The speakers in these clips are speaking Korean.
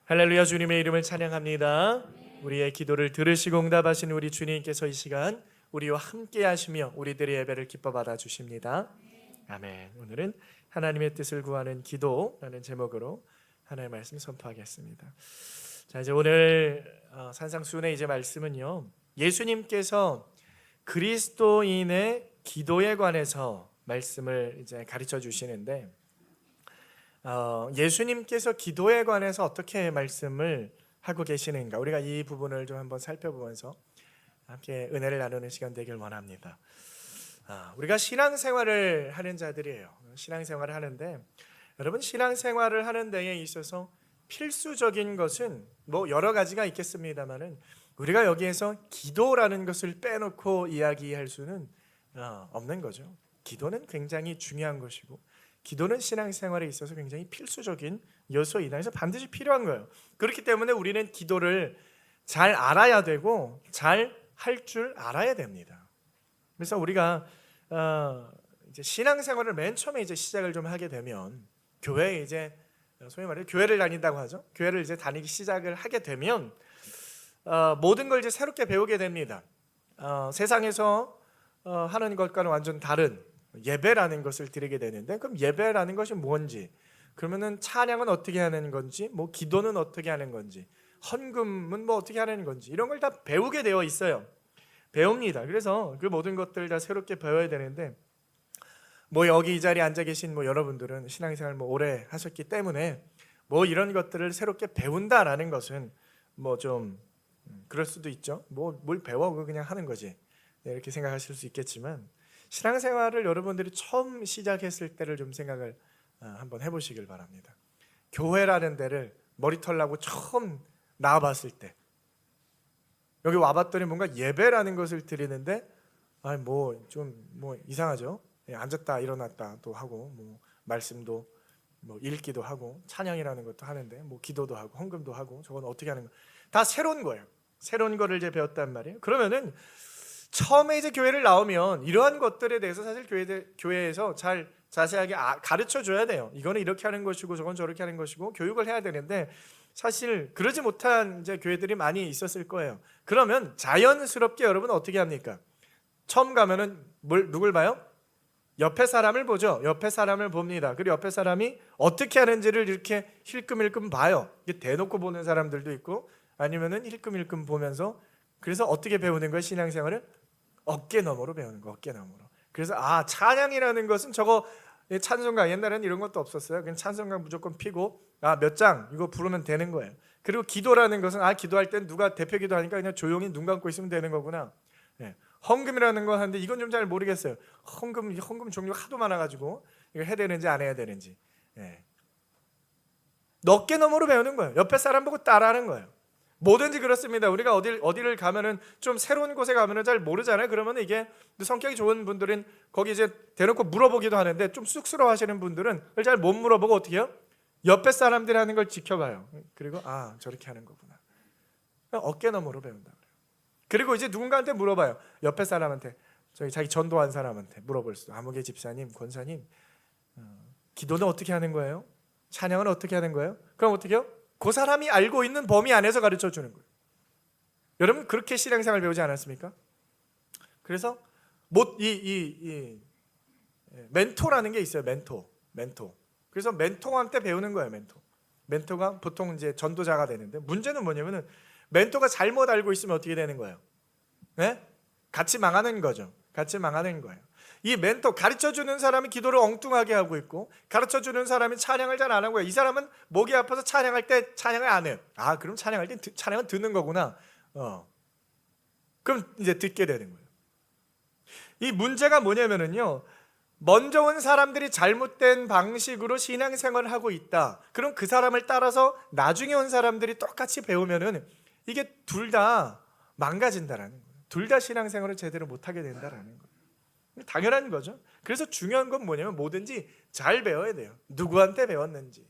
할렐루야. 주님의 이름을 찬양합니다. 우리의 기도를 들으시고 응답하신 우리 주님께서 이 시간 우리와 함께 하시며 우리들의 예배를 기뻐 받아 주십니다. 아멘. 오늘은 하나님의 뜻을 구하는 기도라는 제목으로 하나님의 말씀 선포하겠습니다. 자, 이제 오늘 산상수훈의 이제 말씀은요, 예수님께서 그리스도인의 기도에 관해서 말씀을 이제 가르쳐 주시는데, 예수님께서 기도에 관해서 어떻게 말씀을 하고 계시는가, 우리가 이 부분을 좀 한번 살펴보면서 함께 은혜를 나누는 시간 되길 원합니다. 우리가 신앙생활을 하는 자들이에요. 신앙생활을 하는데, 여러분, 신앙생활을 하는 데에 있어서 필수적인 것은 뭐 여러 가지가 있겠습니다만은 우리가 여기에서 기도라는 것을 빼놓고 이야기할 수는 없는 거죠. 기도는 굉장히 중요한 것이고, 기도는 신앙생활에 있어서 굉장히 필수적인 요소이다. 그래서 반드시 필요한 거예요. 그렇기 때문에 우리는 기도를 잘 알아야 되고 잘 할 줄 알아야 됩니다. 그래서 우리가 이제 신앙생활을 맨 처음에 이제 시작을 좀 하게 되면, 교회에 이제 소위 말해 교회를 다닌다고 하죠. 교회를 이제 다니기 시작을 하게 되면 모든 걸 이제 새롭게 배우게 됩니다. 세상에서 하는 것과는 완전 다른 예배라는 것을 드리게 되는데, 그럼 예배라는 것이 뭔지, 그러면은 찬양은 어떻게 하는 건지, 뭐 기도는 어떻게 하는 건지, 헌금은 뭐 어떻게 하는 건지, 이런 걸 다 배우게 되어 있어요. 배웁니다. 그래서 그 모든 것들 다 새롭게 배워야 되는데, 뭐 여기 이 자리에 앉아 계신 뭐 여러분들은 신앙생활 뭐 오래 하셨기 때문에 뭐 이런 것들을 새롭게 배운다라는 것은 뭐 좀 그럴 수도 있죠. 뭐 뭘 배워, 그냥 하는 거지, 이렇게 생각하실 수 있겠지만, 신앙생활을 여러분들이 처음 시작했을 때를 좀 생각을 한번 해보시길 바랍니다. 교회라는 데를 머리털 나고 처음 나와봤을 때, 여기 와봤더니 뭔가 예배라는 것을 드리는데 뭐 좀 뭐 이상하죠. 앉았다 일어났다 또 하고, 뭐 말씀도 뭐 읽기도 하고 찬양이라는 것도 하는데, 뭐 기도도 하고 헌금도 하고, 저건 어떻게 하는 거, 다 새로운 거예요. 새로운 거를 이제 배웠단 말이에요. 그러면은 처음에 이제 교회를 나오면 이러한 것들에 대해서 사실 교회에서 잘 자세하게 가르쳐 줘야 돼요. 이거는 이렇게 하는 것이고 저건 저렇게 하는 것이고 교육을 해야 되는데, 사실 그러지 못한 이제 교회들이 많이 있었을 거예요. 그러면 자연스럽게 여러분 어떻게 합니까? 처음 가면은 누굴 봐요? 옆에 사람을 보죠. 옆에 사람을 봅니다. 그리고 옆에 사람이 어떻게 하는지를 이렇게 힐끔힐끔 봐요. 이게 대놓고 보는 사람들도 있고, 아니면은 힐끔힐끔 보면서, 그래서 어떻게 배우는 거예요? 신앙생활을 어깨너머로 배우는 거, 어깨너머로. 그래서 찬양이라는 것은 저거 찬송가, 옛날에는 이런 것도 없었어요. 그냥 찬송가 무조건 피고 몇 장 이거 부르면 되는 거예요. 그리고 기도라는 것은 기도할 땐 누가 대표 기도하니까 그냥 조용히 눈 감고 있으면 되는 거구나. 헌금이라는 건 하는데 이건 좀 잘 모르겠어요. 헌금 종류가 하도 많아가지고 이거 해야 되는지 안 해야 되는지. 어깨너머로 배우는 거예요. 옆에 사람 보고 따라하는 거예요. 뭐든지 그렇습니다. 우리가 어디를 가면은 좀 새로운 곳에 가면은 잘 모르잖아요. 그러면 이게 성격이 좋은 분들은 거기 이제 대놓고 물어보기도 하는데, 좀 쑥스러워하시는 분들은 잘 못 물어보고 어떻게 해요? 옆에 사람들이 하는 걸 지켜봐요. 그리고 저렇게 하는 거구나. 어깨너머로 배운다. 그리고 이제 누군가한테 물어봐요. 옆에 사람한테, 자기 전도한 사람한테 물어볼 수도. 아무개 집사님, 권사님, 기도는 어떻게 하는 거예요? 찬양은 어떻게 하는 거예요? 그럼 어떻게 해요? 그 사람이 알고 있는 범위 안에서 가르쳐 주는 거예요. 여러분 그렇게 신앙생활 배우지 않았습니까? 그래서 멘토라는 게 있어요. 멘토. 그래서 멘토한테 배우는 거예요. 멘토가 보통 이제 전도자가 되는데, 문제는 뭐냐면은 멘토가 잘못 알고 있으면 어떻게 되는 거예요? 같이 망하는 거죠. 같이 망하는 거예요. 이 멘토, 가르쳐주는 사람이 기도를 엉뚱하게 하고 있고, 가르쳐주는 사람이 찬양을 잘 안 하고, 이 사람은 목이 아파서 찬양할 때 찬양을 안 해요. 그럼 찬양할 때 찬양은 듣는 거구나. 그럼 이제 듣게 되는 거예요. 이 문제가 뭐냐면은요, 먼저 온 사람들이 잘못된 방식으로 신앙생활을 하고 있다. 그럼 그 사람을 따라서 나중에 온 사람들이 똑같이 배우면은 이게 둘 다 망가진다라는 거예요. 둘 다 신앙생활을 제대로 못하게 된다라는 거예요. 당연한 거죠. 그래서 중요한 건 뭐냐면 뭐든지 잘 배워야 돼요. 누구한테 배웠는지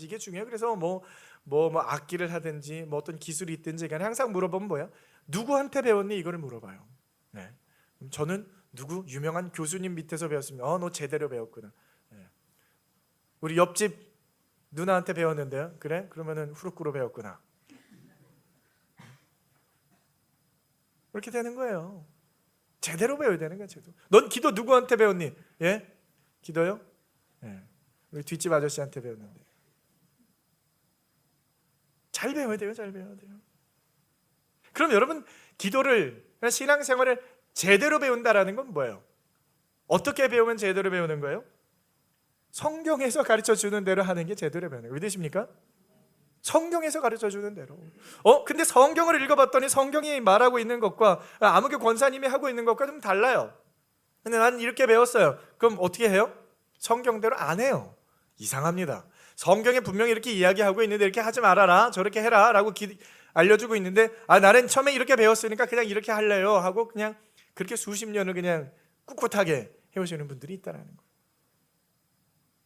이게 중요해요. 그래서 뭐 악기를 하든지 뭐 어떤 기술이 있든지 간에 항상 물어보면 뭐야? 누구한테 배웠니? 이거를 물어봐요. 저는 누구 유명한 교수님 밑에서 배웠습니다. 너 제대로 배웠구나. 우리 옆집 누나한테 배웠는데요. 그래? 그러면은 후루꾸로 배웠구나. 그렇게 되는 거예요. 제대로 배워야 되는 거야. 제대로. 넌 기도 누구한테 배웠니? 예? 기도요? 예. 우리 뒷집 아저씨한테 배웠는데. 잘 배워야 돼요. 잘 배워야 돼요. 그럼 여러분, 기도를, 신앙생활을 제대로 배운다라는 건 뭐예요? 어떻게 배우면 제대로 배우는 거예요? 성경에서 가르쳐 주는 대로 하는 게 제대로 배우는 거예요. 믿으십니까? 성경에서 가르쳐 주는 대로. 근데 성경을 읽어봤더니 성경이 말하고 있는 것과 아무개 권사님이 하고 있는 것과 좀 달라요. 근데 난 이렇게 배웠어요. 그럼 어떻게 해요? 성경대로 안 해요. 이상합니다. 성경에 분명히 이렇게 이야기하고 있는데 이렇게 하지 말아라, 저렇게 해라 라고 알려주고 있는데, 나는 처음에 이렇게 배웠으니까 그냥 이렇게 할래요 하고 그냥 그렇게 수십 년을 그냥 꿋꿋하게 해오시는 분들이 있다는 거예요.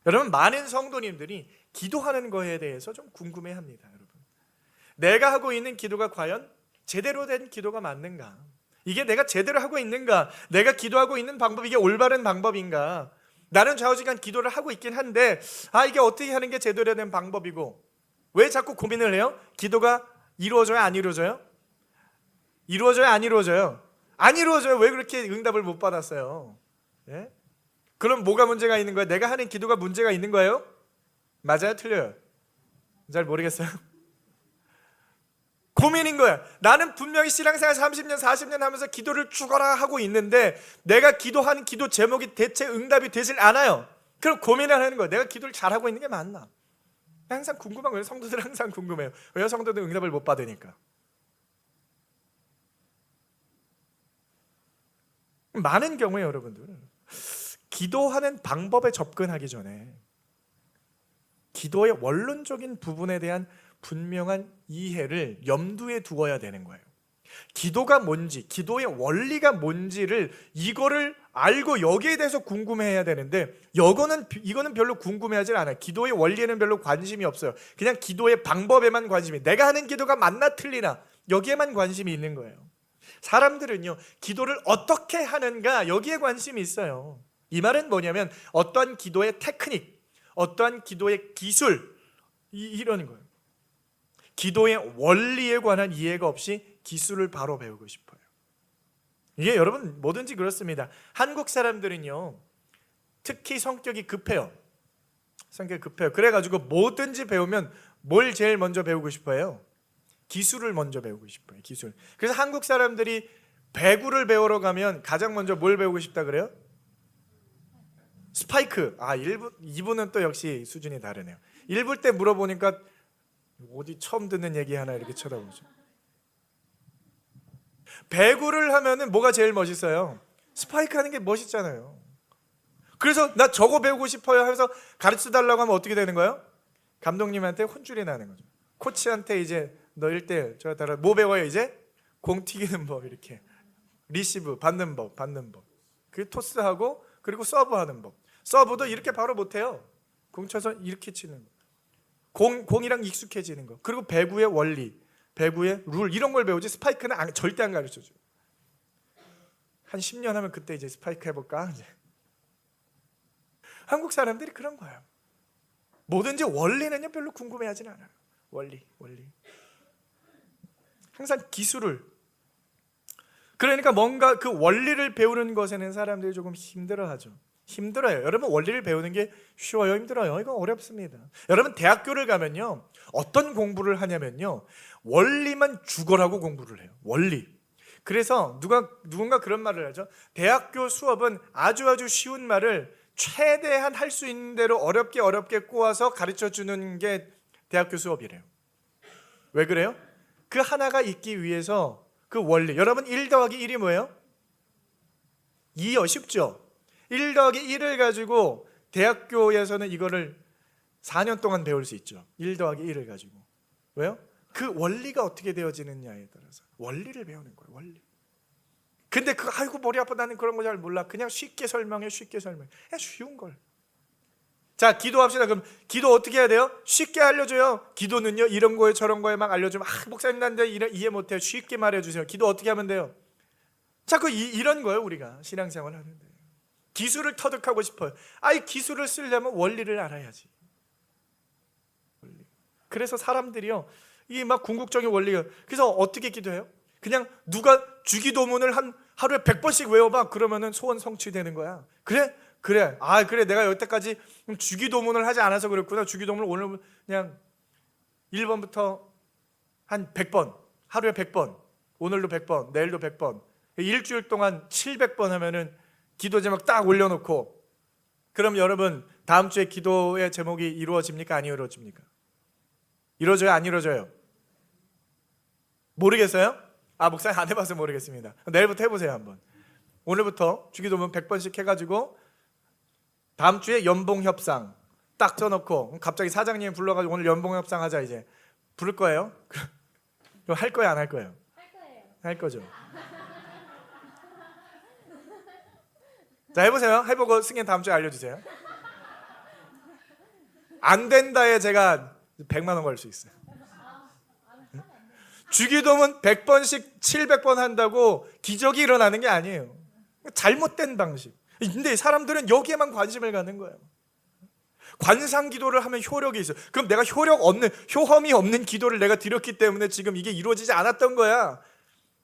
여러분, 많은 성도님들이 기도하는 거에 대해서 좀 궁금해합니다. 여러분, 내가 하고 있는 기도가 과연 제대로 된 기도가 맞는가? 이게 내가 제대로 하고 있는가? 내가 기도하고 있는 방법이 이게 올바른 방법인가? 나는 좌우지간 기도를 하고 있긴 한데 이게 어떻게 하는 게 제대로 된 방법이고, 왜 자꾸 고민을 해요? 기도가 이루어져요? 안 이루어져요? 이루어져요? 안 이루어져요? 안 이루어져요. 왜 그렇게 응답을 못 받았어요? 예? 그럼 뭐가 문제가 있는 거예요? 내가 하는 기도가 문제가 있는 거예요? 맞아요? 틀려요? 잘 모르겠어요. 고민인 거야. 나는 분명히 신앙생활 30년 40년 하면서 기도를 죽어라 하고 있는데 내가 기도하는 기도 제목이 대체 응답이 되질 않아요. 그럼 고민을 하는 거야. 내가 기도를 잘하고 있는 게 맞나? 항상 궁금한 거예요. 성도들 항상 궁금해요. 왜요? 성도들 응답을 못 받으니까. 많은 경우에 여러분들, 기도하는 방법에 접근하기 전에 기도의 원론적인 부분에 대한 분명한 이해를 염두에 두어야 되는 거예요. 기도가 뭔지, 기도의 원리가 뭔지를 이거를 알고 여기에 대해서 궁금해해야 되는데 이거는 별로 궁금해하지 않아요. 기도의 원리에는 별로 관심이 없어요. 그냥 기도의 방법에만 관심이, 내가 하는 기도가 맞나 틀리나 여기에만 관심이 있는 거예요. 사람들은요, 기도를 어떻게 하는가 여기에 관심이 있어요. 이 말은 뭐냐면 어떠한 기도의 테크닉, 어떠한 기도의 기술, 이런 거예요. 기도의 원리에 관한 이해가 없이 기술을 바로 배우고 싶어요. 이게 여러분 뭐든지 그렇습니다. 한국 사람들은요, 특히 성격이 급해요. 그래가지고 뭐든지 배우면 뭘 제일 먼저 배우고 싶어요? 기술을 먼저 배우고 싶어요. 기술. 그래서 한국 사람들이 배구를 배우러 가면 가장 먼저 뭘 배우고 싶다 그래요? 스파이크. 이분은 또 역시 수준이 다르네요. 1부 때 물어보니까 어디 처음 듣는 얘기 하나 이렇게 쳐다보죠. 배구를 하면은 뭐가 제일 멋있어요? 스파이크 하는 게 멋있잖아요. 그래서 나 저거 배우고 싶어요 하면서 가르쳐 달라고 하면 어떻게 되는 거예요? 감독님한테 혼쭐이 나는 거죠. 코치한테 이제 너 1대 저 따라 뭐 배워요 이제? 공 튀기는 법, 이렇게 리시브 받는 법. 그 토스하고 그리고 서브하는 법. 서브도 이렇게 바로 못해요. 공 쳐서 이렇게 치는 거. 공이랑 익숙해지는 거. 그리고 배구의 원리, 배구의 룰 이런 걸 배우지 스파이크는 절대 안 가르쳐줘요. 한 10년 하면 그때 이제 스파이크 해볼까? 이제. 한국 사람들이 그런 거예요. 뭐든지 원리는요 별로 궁금해하진 않아요. 원리. 항상 기술을. 그러니까 뭔가 그 원리를 배우는 것에는 사람들이 조금 힘들어하죠. 힘들어요. 여러분, 원리를 배우는 게 쉬워요? 힘들어요? 이거 어렵습니다. 여러분, 대학교를 가면요 어떤 공부를 하냐면요 원리만 죽어라고 공부를 해요. 원리. 그래서 누군가 그런 말을 하죠. 대학교 수업은 아주 쉬운 말을 최대한 할 수 있는 대로 어렵게 꼬아서 가르쳐주는 게 대학교 수업이래요. 왜 그래요? 그 하나가 있기 위해서 그 원리. 여러분, 1 더하기 1이 뭐예요? 2요. 쉽죠? 1 더하기 1을 가지고 대학교에서는 이거를 4년 동안 배울 수 있죠. 1 더하기 1을 가지고. 왜요? 그 원리가 어떻게 되어지느냐에 따라서 원리를 배우는 거예요. 원리. 근데 아이고 머리 아파, 나는 그런 거 잘 몰라. 그냥 쉽게 설명해. 그냥 쉬운 걸. 자, 기도합시다. 그럼 기도 어떻게 해야 돼요? 쉽게 알려줘요. 기도는요 이런 거에 저런 거에 막 알려주면 목사님 난데 이해 못해요. 쉽게 말해주세요. 기도 어떻게 하면 돼요? 자꾸 이런 거예요. 우리가 신앙생활 하는데 기술을 터득하고 싶어요. 기술을 쓰려면 원리를 알아야지. 그래서 사람들이요, 이 막 궁극적인 원리가, 그래서 어떻게 기도해요? 그냥 누가 주기도문을 한 하루에 100번씩 외워봐, 그러면은 소원 성취되는 거야. 그래? 그래. 아, 그래. 내가 여태까지 주기도문을 하지 않아서 그랬구나. 주기도문을 오늘 그냥 1번부터 한 100번, 하루에 100번, 오늘도 100번, 내일도 100번, 일주일 동안 700번 하면은 기도 제목 딱 올려놓고, 그럼 여러분 다음 주에 기도의 제목이 이루어집니까? 안 이루어집니까? 이루어져요? 안 이루어져요? 모르겠어요? 아, 목사님 안 해봐서 모르겠습니다. 내일부터 해보세요. 한번. 오늘부터 주기도문 100번씩 해가지고 다음 주에 연봉협상 딱 써놓고, 갑자기 사장님 불러가지고 오늘 연봉협상 하자, 이제 부를 거예요? 그럼 할 거예요? 안 할 거예요? 할 거예요. 할 거죠. 자, 해보세요. 해보고 승인 다음 주에 알려주세요. 안 된다에 제가 100만 원 걸 수 있어요. 주기도문 100번씩 700번 한다고 기적이 일어나는 게 아니에요. 잘못된 방식. 근데 사람들은 여기에만 관심을 갖는 거예요. 관상 기도를 하면 효력이 있어요. 그럼 내가 효험이 없는 기도를 내가 드렸기 때문에 지금 이게 이루어지지 않았던 거야.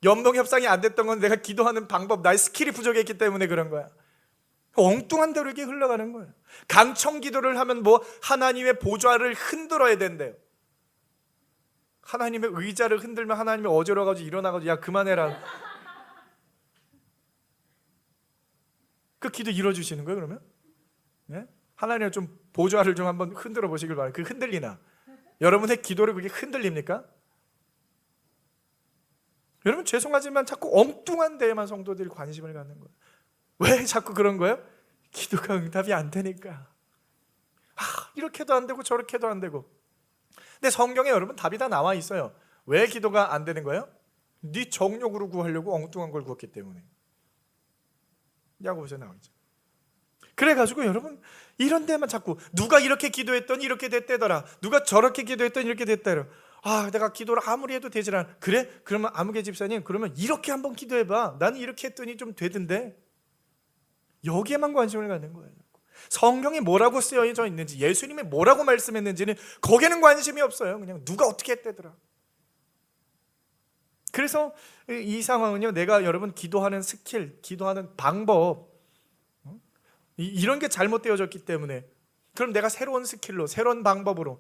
연봉 협상이 안 됐던 건 내가 기도하는 방법, 나의 스킬이 부족했기 때문에 그런 거야. 엉뚱한 대로 이게 흘러가는 거예요. 간청 기도를 하면 뭐 하나님의 보좌를 흔들어야 된대요. 하나님의 의자를 흔들면 하나님이 어지러워가지고 일어나가지고 야 그만해라. 그 기도 이뤄주시는 거예요 그러면? 네? 하나님의 좀 보좌를 좀 한번 흔들어 보시길 바랍니다. 그 흔들리나? 여러분의 기도를 그게 흔들립니까? 여러분 죄송하지만 자꾸 엉뚱한 데에만 성도들이 관심을 갖는 거예요. 왜 자꾸 그런 거예요? 기도가 응답이 안 되니까. 이렇게도 안 되고 저렇게도 안 되고. 근데 성경에 여러분 답이 다 나와 있어요. 왜 기도가 안 되는 거예요? 네 정욕으로 구하려고 엉뚱한 걸 구했기 때문에. 야고보서에 나와 있죠. 그래가지고 여러분 이런 데만 자꾸 누가 이렇게 기도했더니 이렇게 됐대더라, 누가 저렇게 기도했더니 이렇게 됐대라. 내가 기도를 아무리 해도 되질 않아. 그래? 그러면 아무개 집사님, 그러면 이렇게 한번 기도해봐. 나는 이렇게 했더니 좀 되던데. 여기에만 관심을 갖는 거예요. 성경에 뭐라고 쓰여져 있는지, 예수님이 뭐라고 말씀했는지는 거기에는 관심이 없어요. 그냥 누가 어떻게 했대더라. 그래서 이 상황은요, 내가 여러분 기도하는 스킬, 기도하는 방법, 이런 게 잘못되어졌기 때문에, 그럼 내가 새로운 스킬로, 새로운 방법으로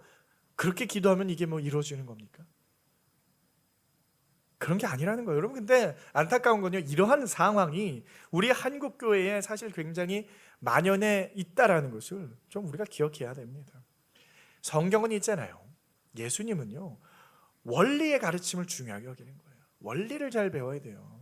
그렇게 기도하면 이게 뭐 이루어지는 겁니까? 그런 게 아니라는 거예요. 여러분, 근데 안타까운 건요, 이러한 상황이 우리 한국 교회에 사실 굉장히 만연해 있다라는 것을 좀 우리가 기억해야 됩니다. 성경은 있잖아요, 예수님은요 원리의 가르침을 중요하게 여기는 거예요. 원리를 잘 배워야 돼요.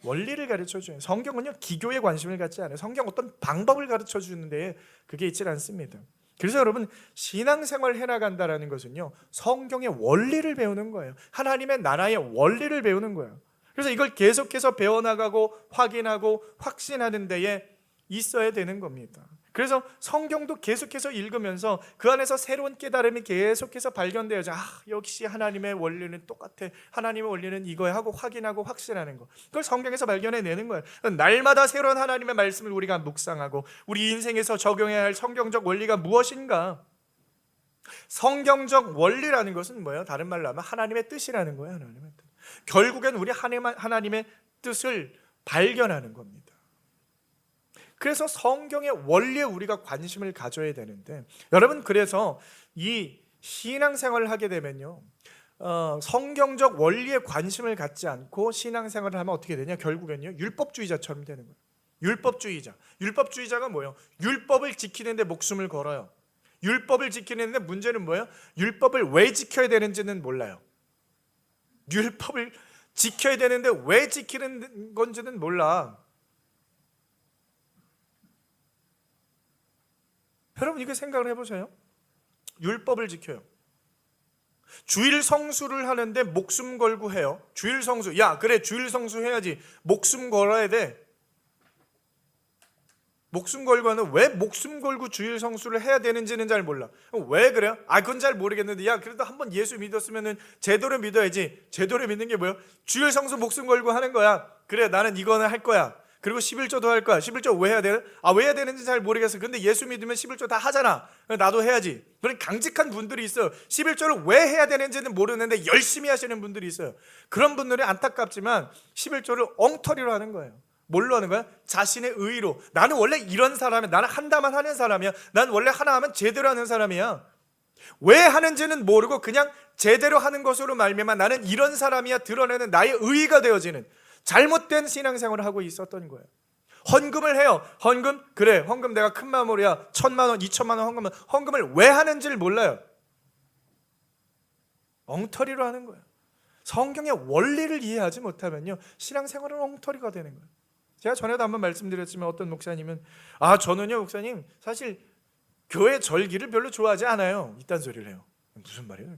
원리를 가르쳐줘요. 성경은요 기교에 관심을 갖지 않아요. 성경 어떤 방법을 가르쳐 주는데 그게 있질 않습니다. 그래서 여러분 신앙생활을 해나간다는 것은요 성경의 원리를 배우는 거예요. 하나님의 나라의 원리를 배우는 거예요. 그래서 이걸 계속해서 배워나가고 확인하고 확신하는 데에 있어야 되는 겁니다. 그래서 성경도 계속해서 읽으면서 그 안에서 새로운 깨달음이 계속해서 발견되어져. 역시 하나님의 원리는 똑같아, 하나님의 원리는 이거야 하고 확인하고 확신하는 거, 그걸 성경에서 발견해내는 거예요. 날마다 새로운 하나님의 말씀을 우리가 묵상하고 우리 인생에서 적용해야 할 성경적 원리가 무엇인가. 성경적 원리라는 것은 뭐예요? 다른 말로 하면 하나님의 뜻이라는 거예요. 하나님의 뜻. 결국엔 우리 하나님의 뜻을 발견하는 겁니다. 그래서 성경의 원리에 우리가 관심을 가져야 되는데, 여러분 그래서 이 신앙생활을 하게 되면요 성경적 원리에 관심을 갖지 않고 신앙생활을 하면 어떻게 되냐, 결국엔요 율법주의자처럼 되는 거예요. 율법주의자가 뭐예요? 율법을 지키는데 목숨을 걸어요. 율법을 지키는데 문제는 뭐예요? 율법을 왜 지켜야 되는지는 몰라요. 율법을 지켜야 되는데 왜 지키는 건지는 몰라. 여러분 이거 생각을 해보세요. 율법을 지켜요. 주일 성수를 하는데 목숨 걸고 해요. 주일 성수, 야 그래 주일 성수 해야지, 목숨 걸어야 돼. 목숨 걸고 하는, 왜 목숨 걸고 주일 성수를 해야 되는지는 잘 몰라. 왜 그래요? 그건 잘 모르겠는데, 야 그래도 한번 예수 믿었으면 제대로 믿어야지. 제대로 믿는 게 뭐예요? 주일 성수 목숨 걸고 하는 거야. 그래 나는 이거는 할 거야. 그리고 11조도 할 거야. 11조 왜 해야 돼? 왜 해야 되는지 잘 모르겠어. 근데 예수 믿으면 11조 다 하잖아. 나도 해야지. 그런 강직한 분들이 있어요. 11조를 왜 해야 되는지는 모르는데 열심히 하시는 분들이 있어요. 그런 분들은 안타깝지만 11조를 엉터리로 하는 거예요. 뭘로 하는 거야? 자신의 의로. 나는 원래 이런 사람이야. 나는 한다만 하는 사람이야. 난 원래 하나 하면 제대로 하는 사람이야. 왜 하는지는 모르고 그냥 제대로 하는 것으로 말미암아 나는 이런 사람이야 드러내는 나의 의의가 되어지는 잘못된 신앙생활을 하고 있었던 거예요. 헌금을 해요. 헌금? 그래, 헌금 내가 큰 마음으로야 1,000만 원, 2,000만 원 헌금을 왜 하는지를 몰라요. 엉터리로 하는 거예요. 성경의 원리를 이해하지 못하면요, 신앙생활은 엉터리가 되는 거예요. 제가 전에도 한번 말씀드렸지만 어떤 목사님은 저는요 목사님 사실 교회 절기를 별로 좋아하지 않아요. 이딴 소리를 해요. 무슨 말이에요?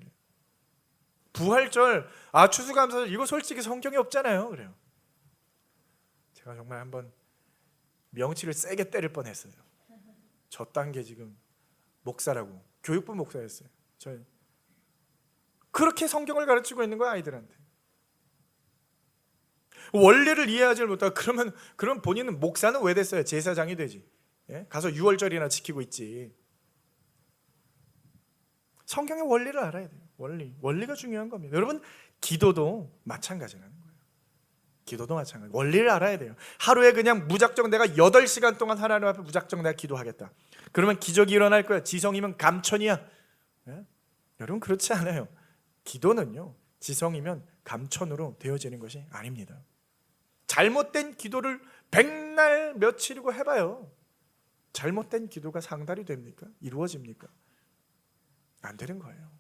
부활절, 추수감사절 이거 솔직히 성경에 없잖아요. 그래요. 제가 정말 한번 명치를 세게 때릴 뻔했어요. 저딴 게 지금 목사라고, 교육부 목사였어요. 저 그렇게 성경을 가르치고 있는 거야 아이들한테. 원리를 이해하지 못하고 그럼 본인은 목사는 왜 됐어요? 제사장이 되지. 예? 가서 유월절이나 지키고 있지. 성경의 원리를 알아야 돼요. 원리가 중요한 겁니다. 여러분, 기도도 마찬가지라는 거예요. 기도도 마찬가지. 원리를 알아야 돼요. 하루에 그냥 무작정 내가 8시간 동안 하나님 앞에 무작정 내가 기도하겠다. 그러면 기적이 일어날 거야. 지성이면 감천이야. 예? 여러분 그렇지 않아요. 기도는요, 지성이면 감천으로 되어지는 것이 아닙니다. 잘못된 기도를 백날 며칠이고 해봐요. 잘못된 기도가 상달이 됩니까? 이루어집니까? 안 되는 거예요.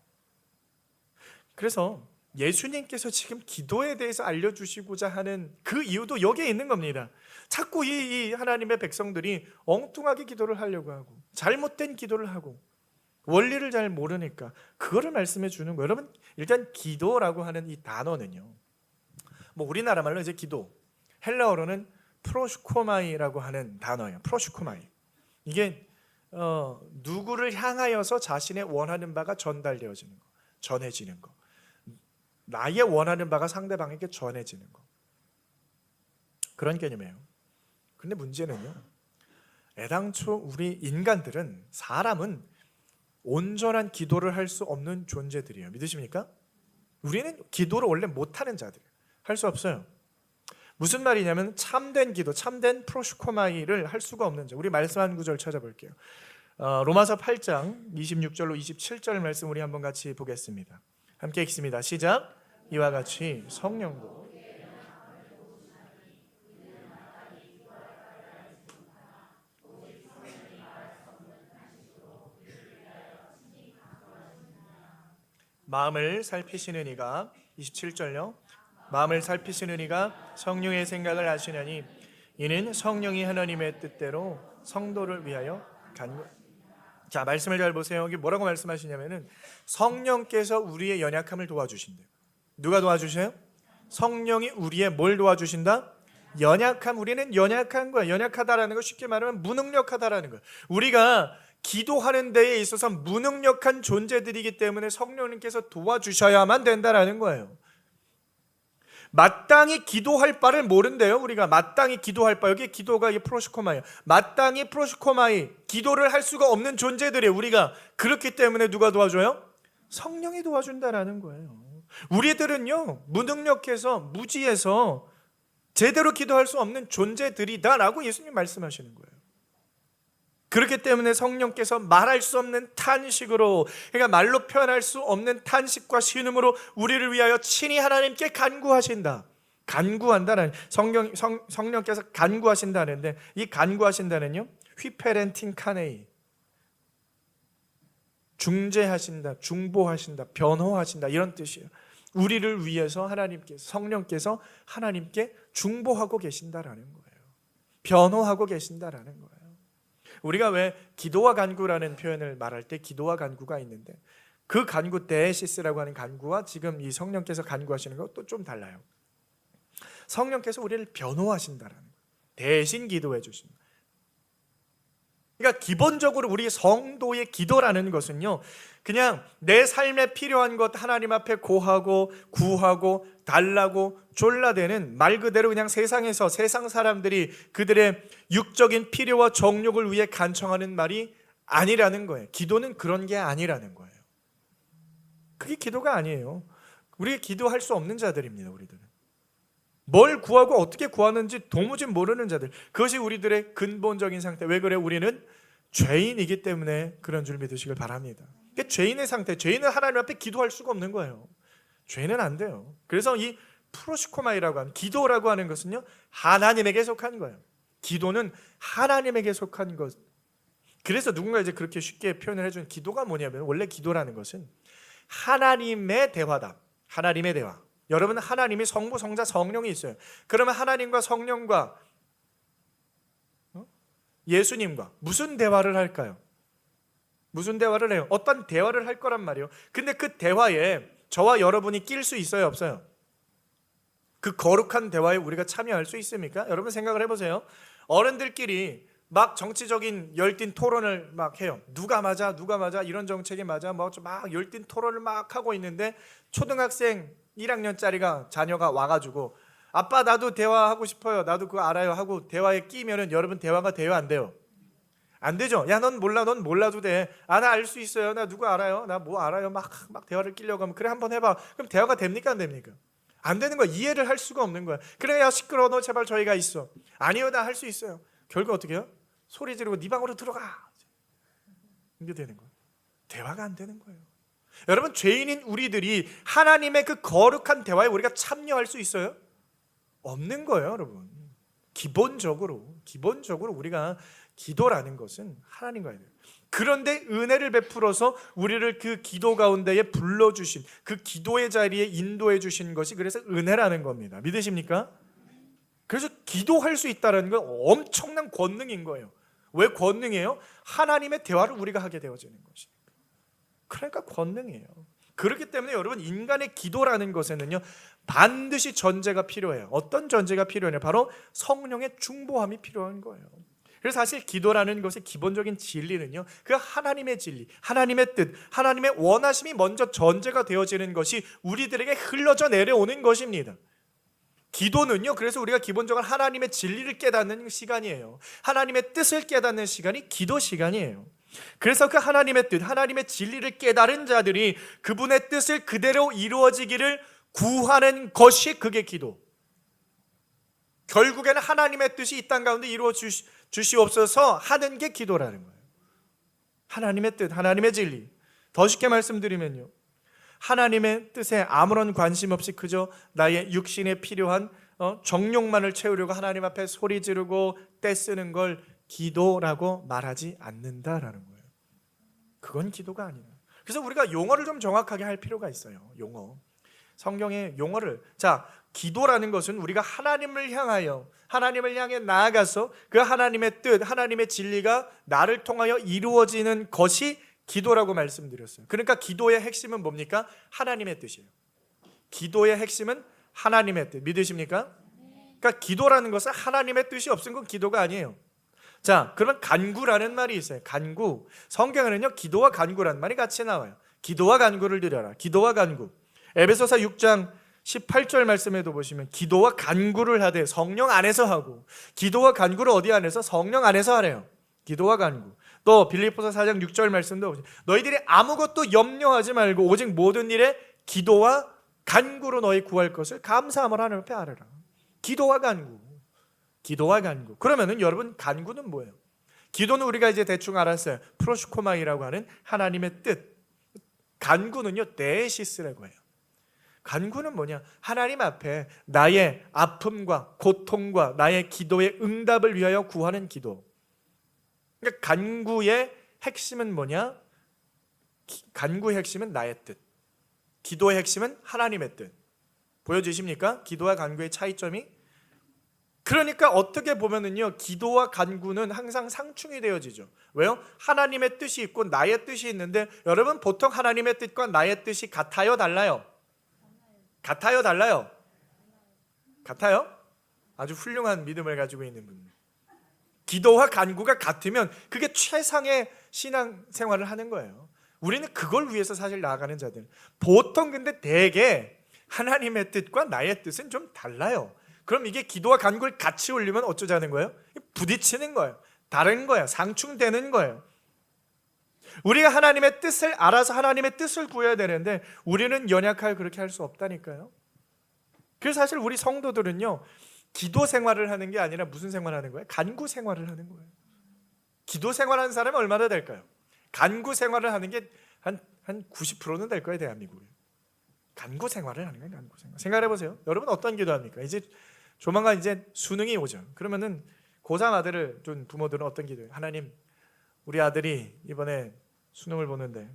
그래서 예수님께서 지금 기도에 대해서 알려주시고자 하는 그 이유도 여기에 있는 겁니다. 자꾸 이 하나님의 백성들이 엉뚱하게 기도를 하려고 하고 잘못된 기도를 하고 원리를 잘 모르니까 그거를 말씀해 주는 거예요. 여러분, 일단 기도라고 하는 이 단어는요, 우리나라 말로 이제 기도, 헬라어로는 프로슈코마이라고 하는 단어예요. 프로슈코마이. 이게 누구를 향하여서 자신의 원하는 바가 전달되어지는 거, 전해지는 거, 나의 원하는 바가 상대방에게 전해지는 거, 그런 개념이에요. 근데 문제는요, 애당초 우리 인간들은, 사람은 온전한 기도를 할 수 없는 존재들이에요. 믿으십니까? 우리는 기도를 원래 못하는 자들이에요. 할 수 없어요. 무슨 말이냐면 참된 기도, 참된 프로슈코마이를 할 수가 없는 자. 우리 말씀 구절 찾아볼게요. 로마서 8장 26절로 27절 말씀 우리 한번 같이 보겠습니다. 함께 읽습니다. 시작. 이와 같이 성령도 마음을 살피시는 이가, 27절요. 마음을 살피시는 이가 성령의 생각을 아시나니 이는 성령이 하나님의 뜻대로 성도를 위하여 간구. 자, 말씀을 잘 보세요. 여기 뭐라고 말씀하시냐면은 성령께서 우리의 연약함을 도와주신대요. 누가 도와주셔요? 성령이 우리의 뭘 도와주신다? 연약함. 우리는 연약한 거야. 연약하다라는 거 쉽게 말하면 무능력하다라는 거야. 우리가 기도하는 데에 있어서 무능력한 존재들이기 때문에 성령님께서 도와주셔야만 된다라는 거예요. 마땅히 기도할 바를 모른대요. 우리가 마땅히 기도할 바, 여기 기도가 이 프로슈코마예요. 마땅히 프로슈코마이, 기도를 할 수가 없는 존재들이에요. 우리가 그렇기 때문에 누가 도와줘요? 성령이 도와준다라는 거예요. 우리들은요, 무능력해서 무지해서 제대로 기도할 수 없는 존재들이다라고 예수님 말씀하시는 거예요. 그렇기 때문에 성령께서 말할 수 없는 탄식으로, 그러니까 말로 표현할 수 없는 탄식과 신음으로 우리를 위하여 친히 하나님께 간구하신다. 간구한다는, 성령께서 간구하신다는데, 이 간구하신다는요, 휘페렌틴 카네이, 중재하신다, 중보하신다, 변호하신다, 이런 뜻이에요. 우리를 위해서 성령께서 하나님께 중보하고 계신다라는 거예요. 변호하고 계신다라는 거예요. 우리가 왜 기도와 간구라는 표현을 말할 때 기도와 간구가 있는데, 그 간구, 데시스라고 하는 간구와 지금 이 성령께서 간구하시는 것도 좀 달라요. 성령께서 우리를 변호하신다라는 거예요. 대신 기도해 주신다. 그러니까 기본적으로 우리 성도의 기도라는 것은요, 그냥 내 삶에 필요한 것 하나님 앞에 고하고 구하고 달라고 졸라대는, 말 그대로 그냥 세상에서 세상 사람들이 그들의 육적인 필요와 정욕을 위해 간청하는 말이 아니라는 거예요. 기도는 그런 게 아니라는 거예요. 그게 기도가 아니에요. 우리가 기도할 수 없는 자들입니다. 우리들은 뭘 구하고 어떻게 구하는지 도무지 모르는 자들, 그것이 우리들의 근본적인 상태. 왜 그래? 우리는 죄인이기 때문에 그런 줄 믿으시길 바랍니다. 그러니까 죄인의 상태, 죄인은 하나님 앞에 기도할 수가 없는 거예요. 죄는 안 돼요. 그래서 이 프로시코마이라고 하는, 기도라고 하는 것은요, 하나님에게 속한 거예요. 기도는 하나님에게 속한 것. 그래서 누군가 이제 그렇게 쉽게 표현을 해준, 기도가 뭐냐면, 원래 기도라는 것은 하나님의 대화다. 하나님의 대화. 여러분, 하나님이 성부, 성자, 성령이 있어요. 그러면 하나님과 성령과 예수님과 무슨 대화를 할까요? 무슨 대화를 해요? 어떤 대화를 할 거란 말이에요. 근데 그 대화에 저와 여러분이 낄 수 있어요, 없어요? 그 거룩한 대화에 우리가 참여할 수 있습니까? 여러분 생각을 해보세요. 어른들끼리 막 정치적인 열띤 토론을 막 해요. 누가 맞아 이런 정책이 맞아 막 열띤 토론을 막 하고 있는데, 초등학생 1학년짜리가 자녀가 와가지고 아빠 나도 대화하고 싶어요, 나도 그거 알아요 하고 대화에 끼면은 여러분 대화가 돼요, 안 돼요? 안 되죠. 야, 넌 몰라, 넌 몰라도 돼. 아, 나 알 수 있어요, 나 누구 알아요, 나 뭐 알아요, 막 대화를 끼려고 하면, 그래 한번 해봐. 그럼 대화가 됩니까, 안 됩니까? 안 되는 거야. 이해를 할 수가 없는 거야. 그래, 야 시끄러워, 너 제발 저희가 있어. 아니요, 나 할 수 있어요. 결국 어떻게 해요? 소리 지르고 네 방으로 들어가. 이게 되는 거예요. 대화가 안 되는 거예요. 여러분, 죄인인 우리들이 하나님의 그 거룩한 대화에 우리가 참여할 수 있어요? 없는 거예요, 여러분. 기본적으로 우리가 기도라는 것은 하나님과 해야 돼요. 그런데 은혜를 베풀어서 우리를 그 기도 가운데에 불러주신, 그 기도의 자리에 인도해 주신 것이 그래서 은혜라는 겁니다. 믿으십니까? 그래서 기도할 수 있다는 건 엄청난 권능인 거예요. 왜 권능이에요? 하나님의 대화를 우리가 하게 되어지는 것이니까. 그러니까 권능이에요. 그렇기 때문에 여러분, 인간의 기도라는 것에는요, 반드시 전제가 필요해요. 어떤 전제가 필요해요? 바로 성령의 중보함이 필요한 거예요. 그래서 사실 기도라는 것의 기본적인 진리는요, 그 하나님의 진리, 하나님의 뜻, 하나님의 원하심이 먼저 전제가 되어지는 것이 우리들에게 흘러져 내려오는 것입니다. 기도는요, 그래서 우리가 기본적으로 하나님의 진리를 깨닫는 시간이에요. 하나님의 뜻을 깨닫는 시간이 기도 시간이에요. 그래서 그 하나님의 뜻, 하나님의 진리를 깨달은 자들이 그분의 뜻을 그대로 이루어지기를 구하는 것이 그게 기도. 결국에는 하나님의 뜻이 이 땅 가운데 이루어 주시옵소서 하는 게 기도라는 거예요. 하나님의 뜻, 하나님의 진리. 더 쉽게 말씀드리면요, 하나님의 뜻에 아무런 관심 없이 그저 나의 육신에 필요한 정욕만을 채우려고 하나님 앞에 소리 지르고 떼쓰는 걸 기도라고 말하지 않는다라는 거예요. 그건 기도가 아니에요. 그래서 우리가 용어를 좀 정확하게 할 필요가 있어요. 용어. 성경의 용어를. 자, 기도라는 것은 우리가 하나님을 향해 나아가서 그 하나님의 뜻, 하나님의 진리가 나를 통하여 이루어지는 것이 기도라고 말씀드렸어요. 그러니까 기도의 핵심은 뭡니까? 하나님의 뜻이에요. 기도의 핵심은 하나님의 뜻. 믿으십니까? 그러니까 기도라는 것은 하나님의 뜻이 없으면 그건 기도가 아니에요. 자, 그러면 간구라는 말이 있어요. 간구. 성경에는요, 기도와 간구라는 말이 같이 나와요. 기도와 간구를 드려라. 기도와 간구. 에베소서 6장 18절 말씀에도 보시면 기도와 간구를 하되, 성령 안에서 하고, 기도와 간구를 어디 안에서? 성령 안에서 하래요. 기도와 간구. 또 빌립보서 4장 6절 말씀도 보시면 너희들이 아무것도 염려하지 말고 오직 모든 일에 기도와 간구로 너희 구할 것을 감사함을 하나님 앞에 아뢰라. 기도와 간구. 기도와 간구. 그러면은 여러분, 간구는 뭐예요? 기도는 우리가 이제 대충 알았어요. 프로시코마이라고 하는 하나님의 뜻. 간구는요, 데시스라고 해요. 간구는 뭐냐? 하나님 앞에 나의 아픔과 고통과 나의 기도의 응답을 위하여 구하는 기도. 그러니까 간구의 핵심은 뭐냐? 간구의 핵심은 나의 뜻, 기도의 핵심은 하나님의 뜻. 보여주십니까? 기도와 간구의 차이점이? 그러니까 어떻게 보면은요, 기도와 간구는 항상 상충이 되어지죠. 왜요? 하나님의 뜻이 있고 나의 뜻이 있는데, 여러분 보통 하나님의 뜻과 나의 뜻이 같아요, 달라요? 같아요, 달라요? 같아요? 아주 훌륭한 믿음을 가지고 있는 분. 기도와 간구가 같으면 그게 최상의 신앙 생활을 하는 거예요. 우리는 그걸 위해서 사실 나아가는 자들. 보통 근데 대개 하나님의 뜻과 나의 뜻은 좀 달라요. 그럼 이게 기도와 간구를 같이 올리면 어쩌자는 거예요? 부딪히는 거예요. 다른 거예요. 상충되는 거예요. 우리가 하나님의 뜻을 알아서 하나님의 뜻을 구해야 되는데 우리는 연약하여 그렇게 할 수 없다니까요. 그래서 사실 우리 성도들은요, 기도 생활을 하는 게 아니라 무슨 생활을 하는 거예요? 간구 생활을 하는 거예요. 기도 생활하는 사람이 얼마나 될까요? 간구 생활을 하는 게 한 90%는 될 거예요, 대한민국에. 간구 생활을 하는 거예요, 간구 생활. 생각해 보세요. 여러분 어떤 기도합니까? 이제 조만간 이제 수능이 오죠. 그러면은 고3 아들을 둔 부모들은 어떤 기도해요? 하나님, 우리 아들이 이번에 수능을 보는데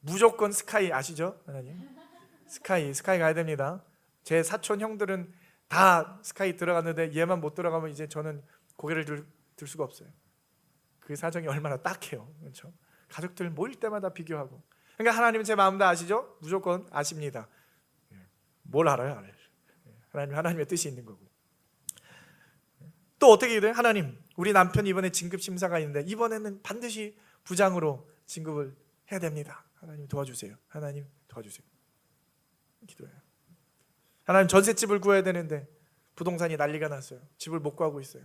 무조건 스카이 아시죠? 하나님, 스카이 가야 됩니다. 제 사촌 형들은 다 스카이 들어갔는데 얘만 못 들어가면 이제 저는 고개를 들 수가 없어요. 그 사정이 얼마나 딱해요. 그렇죠? 가족들 모일 때마다 비교하고. 그러니까 하나님은 제 마음 다 아시죠? 무조건 아십니다. 뭘 알아요? 하나님의 뜻이 있는 거고. 또 어떻게 돼요? 하나님, 우리 남편 이번에 진급 심사가 있는데 이번에는 반드시 부장으로 진급을 해야 됩니다. 하나님 도와주세요. 하나님 도와주세요. 기도해요. 하나님, 전셋집을 구해야 되는데 부동산이 난리가 났어요. 집을 못 구하고 있어요.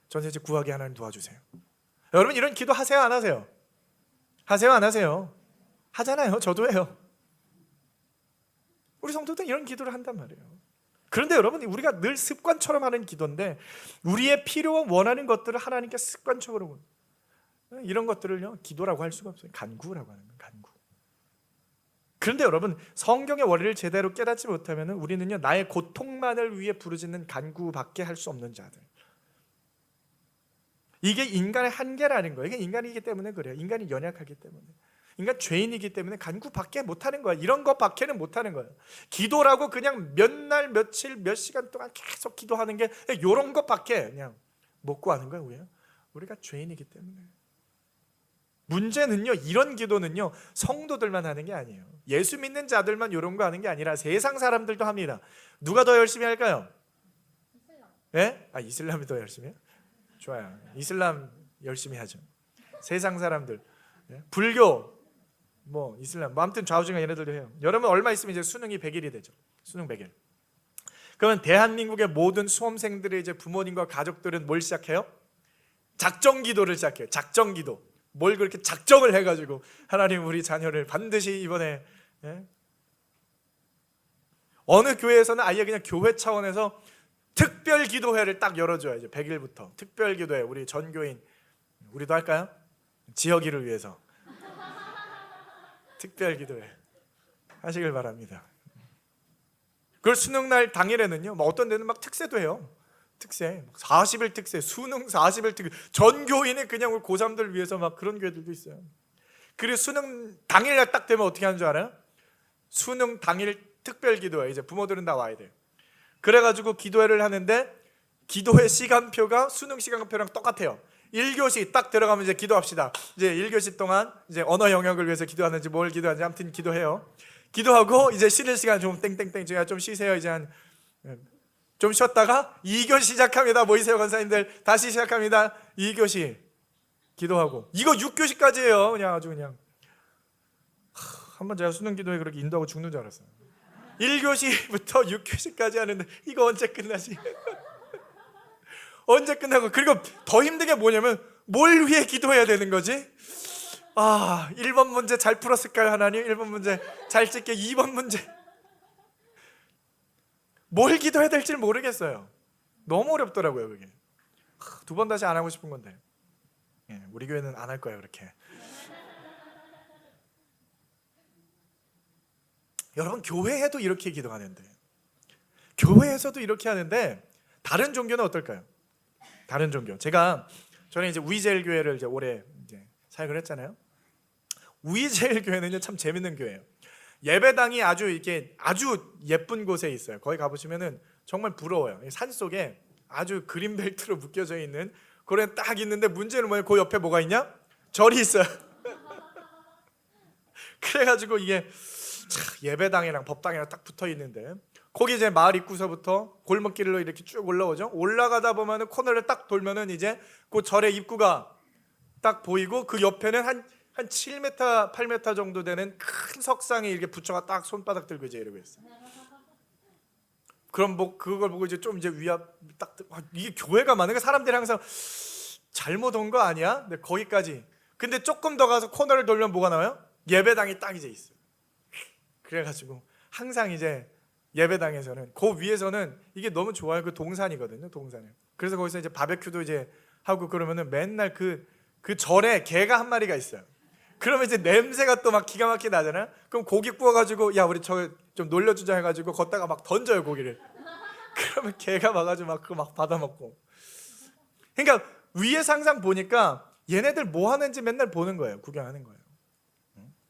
전셋집 구하게 하나님 도와주세요. 여러분 이런 기도 하세요, 안 하세요? 하세요, 안 하세요? 하잖아요. 저도 해요. 우리 성도들은 이런 기도를 한단 말이에요. 그런데 여러분, 우리가 늘 습관처럼 하는 기도인데 우리의 필요와 원하는 것들을 하나님께 습관적으로, 이런 것들을요 기도라고 할 수가 없어요. 간구라고 하는 거예요. 간구. 그런데 여러분, 성경의 원리를 제대로 깨닫지 못하면 우리는요 나의 고통만을 위해 부르짖는 간구밖에 할 수 없는 자들. 이게 인간의 한계라는 거예요. 이게 인간이기 때문에 그래요. 인간이 연약하기 때문에. 인간 죄인이기 때문에 간구밖에 못하는 거야. 이런 것밖에는 못하는 거예요. 기도라고 그냥 몇 날, 며칠, 몇 시간 동안 계속 기도하는 게 이런 것밖에 그냥 못 구하는 거예요. 우리가 죄인이기 때문에. 문제는요, 이런 기도는요 성도들만 하는 게 아니에요. 예수 믿는 자들만 이런 거 하는 게 아니라 세상 사람들도 합니다. 누가 더 열심히 할까요? 예? 이슬람이 더 열심히 해요? 좋아요. 이슬람 열심히 하죠. 세상 사람들, 불교, 이슬람, 아무튼 좌우중간 얘네들도 해요. 여러분 얼마 있으면 이제 수능이 100일이 되죠. 수능 100일. 그러면 대한민국의 모든 수험생들의 이제 부모님과 가족들은 뭘 시작해요? 작정 기도를 시작해요. 작정 기도. 뭘 그렇게 작정을 해가지고 하나님 우리 자녀를 반드시 이번에, 어느 교회에서는 아예 그냥 교회 차원에서 특별 기도회를 딱 열어줘야죠. 100일부터 특별 기도회. 우리 전교인, 우리도 할까요? 지역이를 위해서 특별 기도회 하시길 바랍니다. 그걸 수능날 당일에는요 어떤 데는 막 특세도 해요. 특세 40일 특세, 수능 40일 특세, 전교인이 그냥 우리 고3들 위해서 막 그런 교회들도 있어요. 그리고 수능 당일날 딱 되면 어떻게 하는 줄 알아요? 수능 당일 특별 기도회. 이제 부모들은 다 와야 돼요. 그래가지고 기도회를 하는데 기도회 시간표가 수능 시간표랑 똑같아요. 1교시 딱 들어가면 이제 기도합시다. 이제 1교시 동안 이제 언어 영역을 위해서 기도하는지 뭘 기도하는지 아무튼 기도해요. 기도하고 이제 쉬는 시간 좀 땡땡땡 제가 좀 쉬세요. 이제 좀 쉬었다가 2교시 시작합니다. 모이세요 권사님들. 다시 시작합니다. 2교시 기도하고 이거 6교시까지예요. 그냥 아주 그냥 한번 제가 수능 기도회 그렇게 인도하고 죽는 줄 알았어요. 1교시부터 6교시까지 하는데 이거 언제 끝나지? 언제 끝나고. 그리고 더 힘든 게 뭐냐면 뭘 위해 기도해야 되는 거지? 1번 문제 잘 풀었을까요 하나님? 1번 문제 잘 찍게. 2번 문제 뭘 기도해야 될지 모르겠어요. 너무 어렵더라고요 그게. 2번 다시 안 하고 싶은 건데. 우리 교회는 안 할 거예요 그렇게. 여러분 교회에도 이렇게 기도하는데, 교회에서도 이렇게 하는데 다른 종교는 어떨까요? 다른 종교. 저는 이제 우이젤 교회를 이제 올해 이제 사역을 했잖아요. 우이젤 교회는요 참 재밌는 교회예요. 예배당이 아주 예쁜 곳에 있어요. 거기 가보시면은 정말 부러워요. 산 속에 아주 그린벨트로 묶여져 있는 그런 딱 있는데 문제는 뭐예요? 그 옆에 뭐가 있냐? 절이 있어요. 그래가지고 이게 예배당이랑 법당이랑 딱 붙어 있는데 거기 이제 마을 입구서부터 골목길로 이렇게 쭉 올라오죠. 올라가다 보면은 코너를 딱 돌면은 이제 그 절의 입구가 딱 보이고 그 옆에는 한 한 7m, 8m 정도 되는 큰 석상에 이렇게 부처가 딱 손바닥 들고 이제 이러고 있어요. 그럼 뭐 그걸 보고 이제 좀 이제 위압 딱 이게 교회가 많으니까 사람들이 항상 잘못 온 거 아니야? 근데 거기까지. 근데 조금 더 가서 코너를 돌면 뭐가 나와요? 예배당이 딱 이제 있어요. 그래가지고 항상 이제 예배당에서는 그 위에서는 이게 너무 좋아요. 그 동산이거든요, 동산에. 그래서 거기서 이제 바베큐도 이제 하고 그러면은 맨날 그 절에 개가 한 마리가 있어요. 그러면 이제 냄새가 또 막 기가 막히게 나잖아요. 그럼 고기 구워가지고 야 우리 저 좀 놀려주자 해가지고 걷다가 막 던져요 고기를. 그러면 개가 와가지고 막 그거 막 받아먹고. 그러니까 위에서 항상 보니까 얘네들 뭐 하는지 맨날 보는 거예요. 구경하는 거예요.